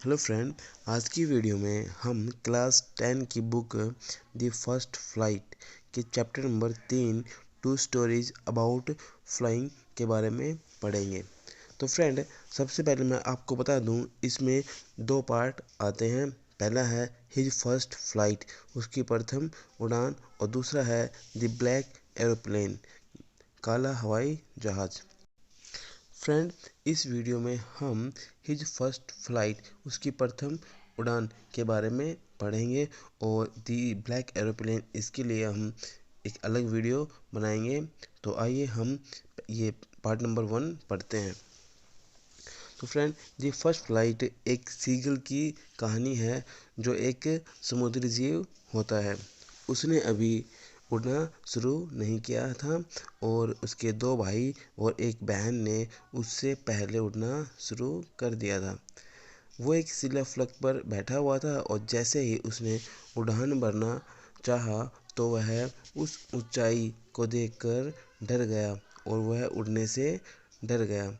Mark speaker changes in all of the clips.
Speaker 1: Hello friend, आज की video में हम क्लास 10 की बुक द फर्स्ट फ्लाइट के chapter number 3 two stories about flying के बारे में पढ़ेंगे। तो फ्रेंड, सबसे पहले मैं आपको बता दूं, इसमें दो पार्ट आते हैं। पहला है हिज फर्स्ट फ्लाइट, उसकी प्रथम उड़ान, और दूसरा है द ब्लैक एरोप्लेन, काला हवाई जहाज़। फ्रेंड, इस वीडियो में हम हिज फर्स्ट फ्लाइट, उसकी प्रथम उड़ान के बारे में पढ़ेंगे, और दी ब्लैक एरोप्लेन, इसके लिए हम एक अलग वीडियो बनाएंगे। तो आइए हम ये पार्ट नंबर 1 पढ़ते हैं। तो फ्रेंड, दी फर्स्ट फ्लाइट एक सीगल की कहानी है जो एक समुद्री जीव होता है। उसने अभी उड़ना शुरू नहीं किया था, और उसके दो भाई और एक बहन ने उससे पहले उड़ना शुरू कर दिया था। वो एक सिला फ्लक पर बैठा हुआ था, और जैसे ही उसने उड़ान भरना चाहा तो वह उस ऊंचाई को देखकर डर गया, और वह उड़ने से डर गया।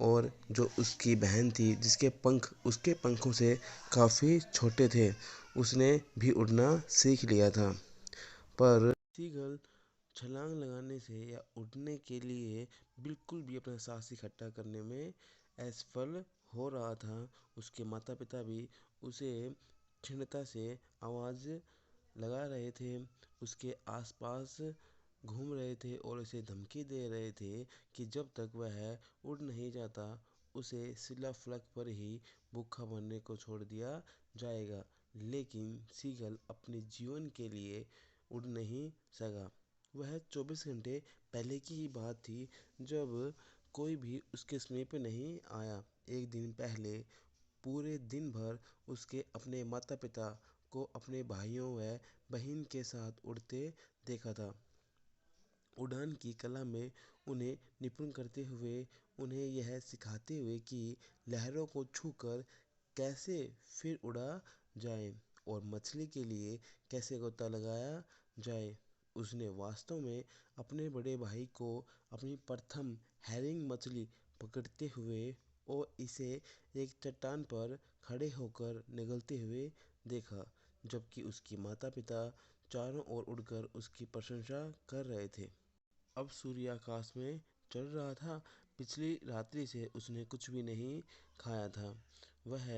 Speaker 1: और जो उसकी बहन थी, जिसके पंख उसके पंखों से काफ़ी छोटे थे, उसने भी उड़ना सीख लिया था। पर सीगल छलांग लगाने से या उड़ने के लिए बिल्कुल भी अपना साहस इकट्ठा करने में असफल हो रहा था। उसके माता पिता भी उसे क्षीणता से आवाज़ लगा रहे थे, उसके आसपास घूम रहे थे और उसे धमकी दे रहे थे कि जब तक वह उड़ नहीं जाता, उसे सिला फ्लक पर ही भूखा मरने को छोड़ दिया जाएगा। लेकिन सीगल अपने जीवन के लिए उड़ नहीं सका। वह 24 घंटे पहले की ही बात थी, जब कोई भी उसके समीप नहीं आया। एक दिन पहले पूरे दिन भर उसके अपने माता पिता को अपने भाइयों व बहन के साथ उड़ते देखा था। उड़ान की कला में उन्हें निपुण करते हुए, उन्हें यह सिखाते हुए कि लहरों को छूकर कैसे फिर उड़ा जाए, और मछली के लिए कैसे गोता लगाया जाए। उसने वास्तव में अपने बड़े भाई को अपनी प्रथम हैरिंग मछली पकड़ते हुए और इसे एक चट्टान पर खड़े होकर निगलते हुए देखा, जबकि उसकी माता पिता चारों ओर उड़कर उसकी प्रशंसा कर रहे थे। अब सूर्य आकाश में चल रहा था। पिछली रात्रि से उसने कुछ भी नहीं खाया था। वह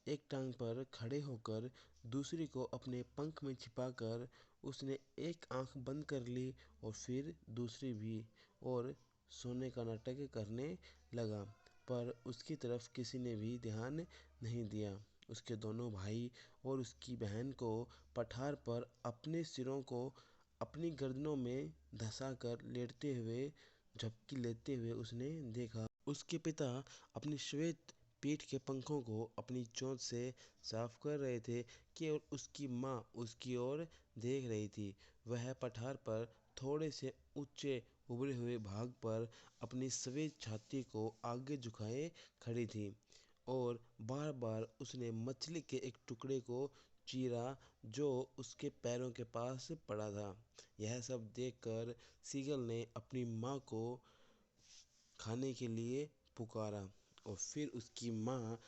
Speaker 1: एक टांग पर खड़े होकर दूसरी को अपने पंख में छिपाकर उसने एक आंख बंद कर ली और फिर दूसरी भी, और सोने का नाटक करने लगा। पर उसकी तरफ किसी ने भी ध्यान नहीं दिया। उसके दोनों भाई और उसकी बहन को पठार पर अपने सिरों को अपनी गर्दनों में धंसाकर लेटते हुए झपकी लेते हुए उसने देखा। उसके पिता अपनी श्वेत पीठ के पंखों को अपनी चोंच से साफ कर रहे थे, कि और उसकी माँ उसकी ओर देख रही थी। वह पठार पर थोड़े से ऊंचे उभरे हुए भाग पर अपनी सफ़ेद छाती को आगे झुकाए खड़ी थी, और बार बार उसने मछली के एक टुकड़े को चीरा जो उसके पैरों के पास पड़ा था। यह सब देखकर सीगल ने अपनी माँ को खाने के लिए पुकारा, और फिर उसकी माँ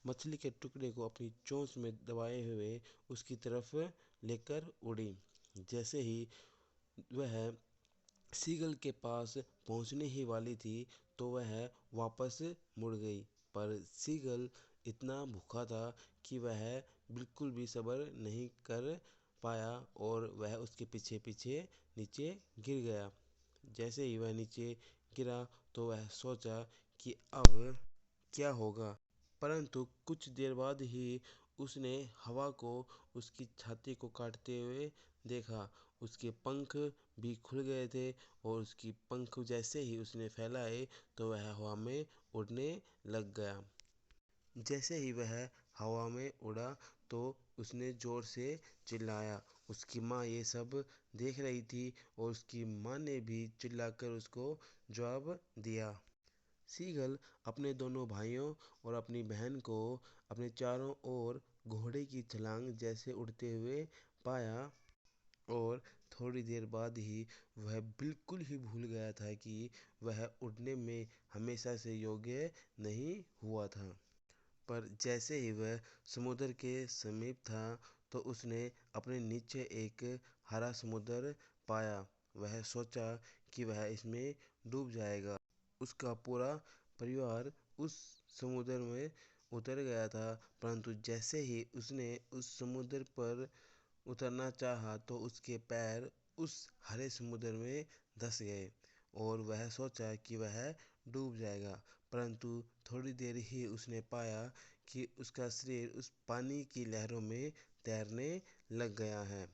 Speaker 1: मछली के टुकड़े को अपनी चोंच में दबाए हुए उसकी तरफ लेकर उड़ी। जैसे ही वह सीगल के पास पहुंचने ही वाली थी, तो वह वापस मुड़ गई। पर सीगल इतना भूखा था कि वह बिल्कुल भी सब्र नहीं कर पाया, और वह उसके पीछे पीछे नीचे गिर गया। जैसे ही वह नीचे गिरा तो वह सोचा कि अब क्या होगा। परंतु कुछ देर बाद ही उसने हवा को उसकी छाती को काटते हुए देखा। उसके पंख भी खुल गए थे, और उसकी पंख जैसे ही उसने फैलाए तो वह हवा में उड़ने लग गया। जैसे ही वह हवा में उड़ा तो उसने ज़ोर से चिल्लाया। उसकी माँ ये सब देख रही थी, और उसकी माँ ने भी चिल्लाकर उसको जवाब दिया। सीगल अपने दोनों भाइयों और अपनी बहन को अपने चारों ओर घोड़े की छलांग जैसे उड़ते हुए पाया, और थोड़ी देर बाद ही वह बिल्कुल ही भूल गया था कि वह उड़ने में हमेशा से योग्य नहीं हुआ था। पर जैसे ही वह समुद्र के समीप था तो उसने अपने नीचे एक हरा समुद्र पाया। वह सोचा कि वह इसमें डूब जाएगा। उसका पूरा परिवार उस समुद्र में उतर गया था, परंतु जैसे ही उसने उस समुद्र पर उतरना चाहा तो उसके पैर उस हरे समुद्र में धंस गए और वह सोचा कि वह डूब जाएगा। परंतु थोड़ी देर ही उसने पाया कि उसका शरीर उस पानी की लहरों में तैरने लग गया है।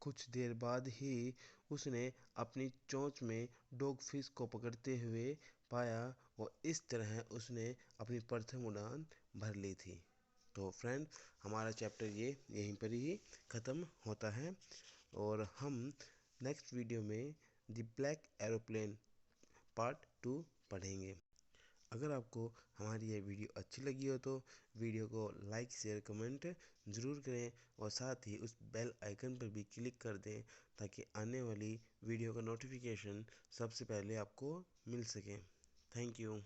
Speaker 1: कुछ देर बाद ही उसने अपनी चोंच में डॉग फिश को पकड़ते हुए पाया और इस तरह उसने अपनी प्रथम उड़ान भर ली थी। तो फ्रेंड, हमारा चैप्टर ये यहीं पर ही ख़त्म होता है और हम नेक्स्ट वीडियो में द ब्लैक एरोप्लेन पार्ट 2 पढ़ेंगे। अगर आपको हमारी यह वीडियो अच्छी लगी हो तो वीडियो को लाइक शेयर कमेंट ज़रूर करें और साथ ही उस बेल आइकन पर भी क्लिक कर दें ताकि आने वाली वीडियो का नोटिफिकेशन सबसे पहले आपको मिल सके। Thank you.